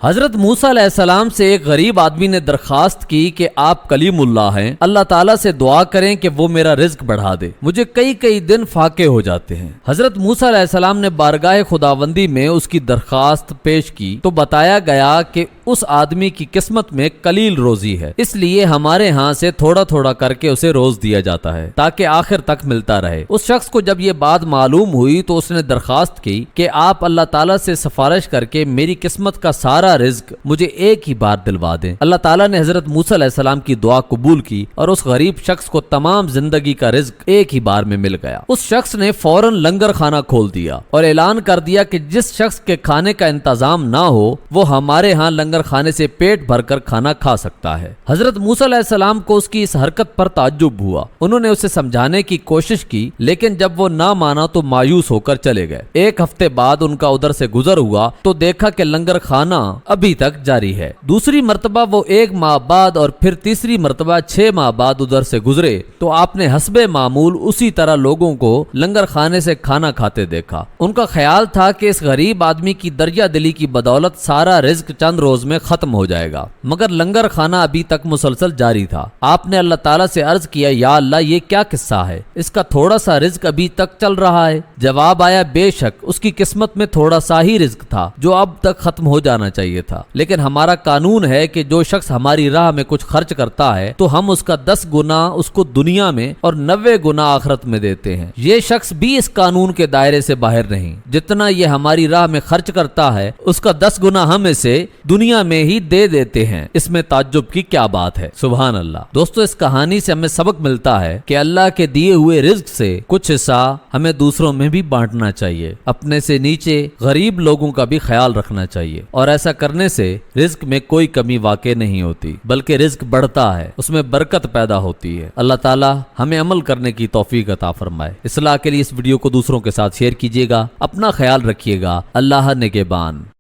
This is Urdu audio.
حضرت موسیٰ علیہ السلام سے ایک غریب آدمی نے درخواست کی کہ آپ کلیم اللہ ہیں، اللہ تعالیٰ سے دعا کریں کہ وہ میرا رزق بڑھا دے، مجھے کئی دن فاقے ہو جاتے ہیں۔ حضرت موسیٰ علیہ السلام نے بارگاہ خداوندی میں اس کی درخواست پیش کی تو بتایا گیا کہ اس آدمی کی قسمت میں قلیل روزی ہے، اس لیے ہمارے ہاں سے تھوڑا تھوڑا کر کے اسے روز دیا جاتا ہے تاکہ آخر تک ملتا رہے۔ اس شخص کو جب یہ بات معلوم ہوئی تو اس نے درخواست کی کہ آپ اللہ تعالیٰ سے سفارش کر کے میری قسمت کا سارا رزق مجھے ایک ہی بار دلوا دیں۔ اللہ تعالیٰ نے حضرت موسیٰ علیہ السلام کی دعا قبول کی اور اس غریب شخص کو تمام زندگی کا رزق ایک ہی بار میں مل گیا۔ اس شخص نے فوراً لنگر خانہ کھول دیا اور اعلان کر دیا کہ جس شخص کے کھانے کا انتظام نہ ہو وہ ہمارے ہاں لنگر خانے سے پیٹ بھر کر کھانا کھا سکتا ہے۔ حضرت موسیٰ علیہ السلام کو اس کی اس حرکت پر تعجب ہوا۔ انہوں نے اسے سمجھانے کی کوشش کی لیکن جب وہ نہ مانا تو مایوس ہو کر چلے گئے۔ ایک ہفتے بعد ان کا ادھر سے گزر ہوا تو دیکھا کہ لنگر خانہ ابھی تک جاری ہے۔ دوسری مرتبہ وہ 1 ماہ بعد اور پھر تیسری مرتبہ 6 ماہ بعد ادھر سے گزرے تو آپ نے حسب معمول اسی طرح لوگوں کو لنگر خانے سے کھانا کھاتے دیکھا۔ ان کا خیال تھا کہ اس غریب آدمی کی درجہ دلی کی بدولت سارا رزق چند روز میں ختم ہو جائے گا، مگر لنگر خانہ ابھی تک مسلسل جاری تھا۔ آپ نے اللہ تعالیٰ سے عرض کیا، یا اللہ یہ کیا قصہ ہے، اس کا تھوڑا سا رزق ابھی تک چل رہا ہے۔ جواب آیا، بے شک اس کی قسمت میں تھوڑا سا ہی رزق تھا جو اب تک ختم ہو جانا چاہیے تھا، لیکن ہمارا قانون ہے کہ جو شخص ہماری راہ میں کچھ خرچ کرتا ہے تو ہم اس کا 10 گنا اس کو دنیا میں اور 90 گنا آخرت میں دیتے ہیں۔ یہ شخص بھی اس قانون کے دائرے سے باہر نہیں، جتنا یہ ہماری راہ میں خرچ کرتا ہے اس کا 10 گنا ہم اسے دنیا میں ہی دے دیتے ہیں۔ اس میں تعجب کی کیا بات ہے، سبحان اللہ۔ دوستو اس کہانی سے ہمیں سبق ملتا ہے کہ اللہ کے دیے ہوئے رزق سے کچھ حصہ ہمیں دوسروں میں بھی بانٹنا چاہیے، اپنے سے نیچے غریب لوگوں کا بھی خیال رکھنا چاہیے، اور ایسا کرنے سے رزق میں کوئی کمی واقع نہیں ہوتی بلکہ رزق بڑھتا ہے، اس میں برکت پیدا ہوتی ہے۔ اللہ تعالی ہمیں عمل کرنے کی توفیق عطا فرمائے۔ اصلاح کے لیے اس ویڈیو کو دوسروں کے ساتھ شیئر کیجیے گا، اپنا خیال رکھیے گا۔ اللہ نگہبان۔